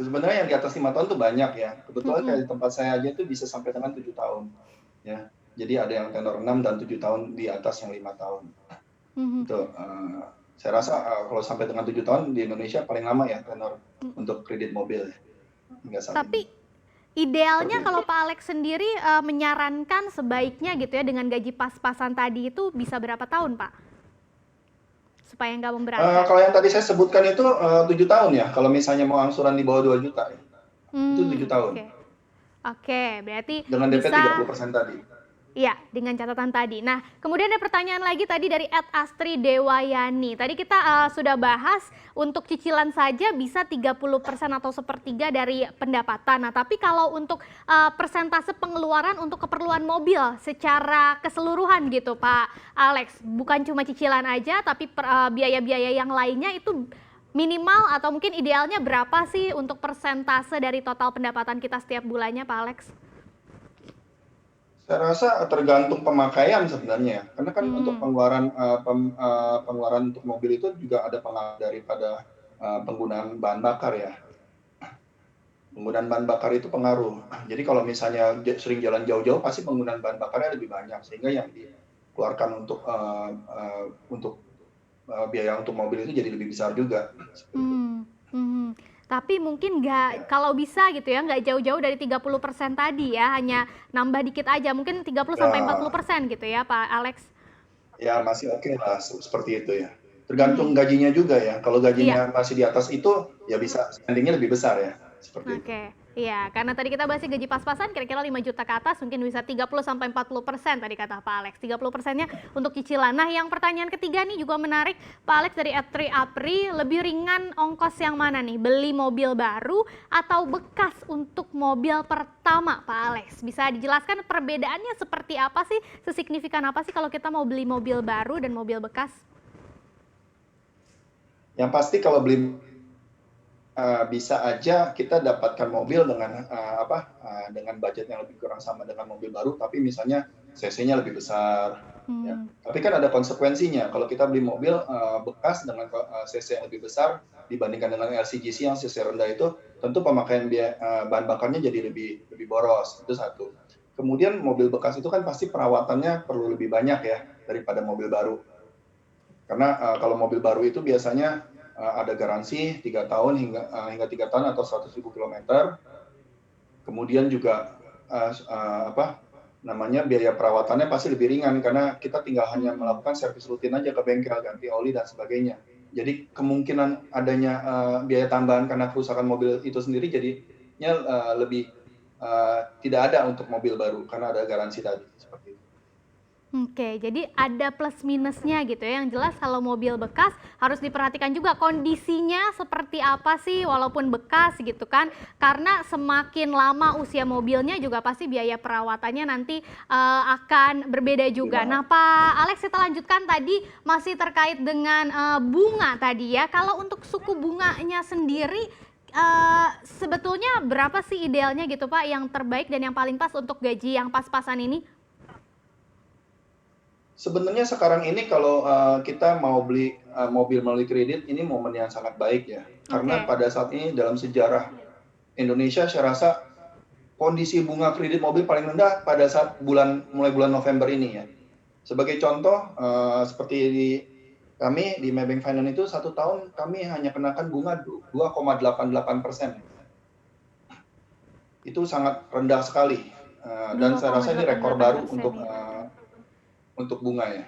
sebenarnya yang di atas 5 tahun tuh banyak ya. Kebetulan kayak Mhm. di tempat saya aja tuh bisa sampai dengan 7 tahun, ya. Jadi ada yang tenor 6 dan 7 tahun di atas yang 5 tahun. Mhm. Itu, saya rasa, kalau sampai dengan 7 tahun di Indonesia paling lama ya tenor Mhm. untuk kredit mobil ya, hingga saat Tapi ini. idealnya Seperti itu. kalau Pak Alex sendiri, menyarankan sebaiknya gitu ya dengan gaji pas-pasan tadi itu bisa berapa tahun, Pak? Supaya nggak memberatkan. Kalau yang tadi saya sebutkan itu, 7 tahun ya, kalau misalnya mau angsuran di bawah 2 juta ya, itu 7 tahun. Oke. Oke, berarti Dengan DP bisa 30% tadi. iya, dengan catatan tadi. Nah, kemudian ada pertanyaan lagi tadi dari @astri_dewayani. Tadi kita sudah bahas untuk cicilan saja bisa 30% atau sepertiga dari pendapatan. Nah, tapi kalau untuk persentase pengeluaran untuk keperluan mobil secara keseluruhan gitu, Pak Alex, bukan cuma cicilan aja, tapi biaya-biaya yang lainnya itu minimal atau mungkin idealnya berapa sih untuk persentase dari total pendapatan kita setiap bulannya, Pak Alex? Saya rasa tergantung pemakaian sebenarnya ya, karena kan untuk Hmm. pengeluaran untuk mobil itu juga ada pengaruh daripada, penggunaan bahan bakar ya. Penggunaan bahan bakar itu pengaruh. Jadi kalau misalnya sering jalan jauh-jauh pasti penggunaan bahan bakarnya lebih banyak, sehingga yang dikeluarkan untuk biaya untuk mobil itu jadi lebih besar juga, seperti itu. Mhm. Tapi mungkin nggak Ya. kalau bisa gitu ya, nggak jauh-jauh dari 30% tadi ya, hanya nambah dikit aja, mungkin 30 sampai empat puluh Ya. persen gitu ya, Pak Alex? Ya masih oke lah seperti itu ya. Tergantung Mhm. gajinya juga ya, kalau Iya. gajinya masih di atas itu, ya bisa spending-nya lebih besar ya, seperti itu. Oke, iya, karena tadi kita bahasnya gaji pas-pasan kira-kira 5 juta ke atas mungkin bisa 30 sampai 40% tadi kata Pak Alex. 30%-nya untuk cicilan. Nah, yang pertanyaan ketiga nih juga menarik, Pak Alex dari @tri_apri, lebih ringan ongkos yang mana nih? Beli mobil baru atau bekas untuk mobil pertama, Pak Alex? Bisa dijelaskan perbedaannya seperti apa sih? Sesignifikan apa sih kalau kita mau beli mobil baru dan mobil bekas? Yang pasti kalau beli bisa aja kita dapatkan mobil dengan, dengan budget yang lebih kurang sama dengan mobil baru, tapi misalnya cc-nya lebih besar, ya. Hmm. Tapi kan ada konsekuensinya, kalau kita beli mobil, bekas dengan cc yang lebih besar dibandingkan dengan LCGC yang cc rendah itu, tentu pemakaian bahan bakarnya jadi lebih lebih boros, itu satu. Kemudian mobil bekas itu kan pasti perawatannya perlu lebih banyak ya, daripada mobil baru. Karena, kalau mobil baru itu biasanya, ada garansi 3 tahun hingga 3 tahun atau 100.000 kilometer. Kemudian juga, biaya perawatannya pasti lebih ringan karena kita tinggal hanya Hmm. melakukan servis rutin aja ke bengkel, ganti oli dan sebagainya. Jadi kemungkinan adanya, biaya tambahan karena kerusakan mobil itu sendiri jadinya, tidak ada untuk mobil baru karena ada garansi tadi, seperti itu. Oke, jadi ada plus minusnya gitu ya. Yang jelas kalau mobil bekas harus diperhatikan juga kondisinya seperti apa sih walaupun bekas gitu kan. Karena semakin lama usia mobilnya juga pasti biaya perawatannya nanti akan berbeda Lebih juga. mahal. Nah, Pak Alex kita lanjutkan tadi masih terkait dengan bunga tadi ya. Kalau untuk suku bunganya sendiri sebetulnya berapa sih idealnya gitu Pak yang terbaik dan yang paling pas untuk gaji yang pas-pasan ini? Sebenarnya sekarang ini kalau, kita mau beli, mobil melalui kredit, ini momen yang sangat baik ya. Karena Oke. pada saat ini dalam sejarah Indonesia, saya rasa kondisi bunga kredit mobil paling rendah pada saat mulai bulan November ini ya. Sebagai contoh, seperti kami di Maybank Finance itu 1 tahun kami hanya kenakan bunga 2,88%. Itu sangat rendah sekali, dan dua saya koma rasa ini delapan rekor delapan baru persen ya. untuk bunga ya.